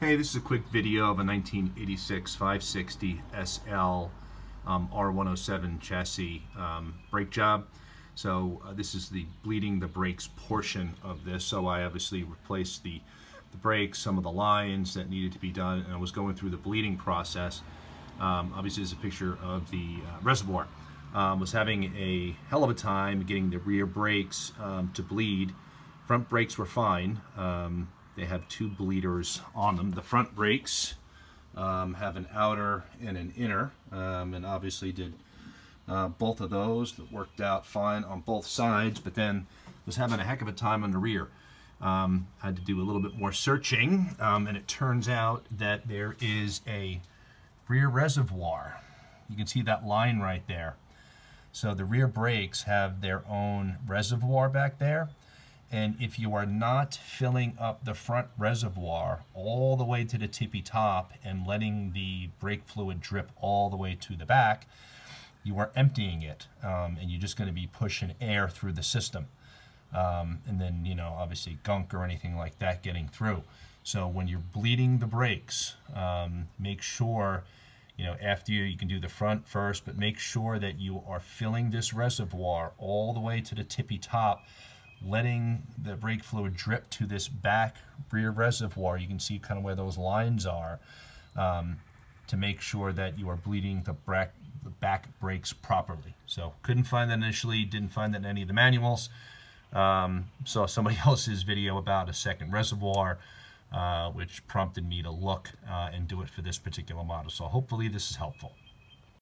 Hey, this is a quick video of a 1986 560 SL R107 chassis brake job. So this is the bleeding the brakes portion of this. So I obviously replaced the brakes, some of the lines that needed to be done, and I was going through the bleeding process. Obviously, this is a picture of the reservoir. Was having a hell of a time getting the rear brakes to bleed. Front brakes were fine. They have two bleeders on them. The front brakes have an outer and an inner, and obviously did both of those. That worked out fine on both sides, but then was having a heck of a time on the rear. Had to do a little bit more searching, and it turns out that there is a rear reservoir. You can see that line right there. So the rear brakes have their own reservoir back there. And if you are not filling up the front reservoir all the way to the tippy top and letting the brake fluid drip all the way to the back, you are emptying it, and you're just going to be pushing air through the system. And then, you know, obviously gunk or anything like that getting through. So when you're bleeding the brakes, make sure, you know, after you can do the front first, but make sure that you are filling this reservoir all the way to the tippy top, letting the brake fluid drip to this back rear reservoir. You can see kind of where those lines are, to make sure that you are bleeding the back brakes properly. So couldn't find that initially, didn't find that in any of the manuals. Saw somebody else's video about a second reservoir, which prompted me to look and do it for this particular model. So hopefully this is helpful.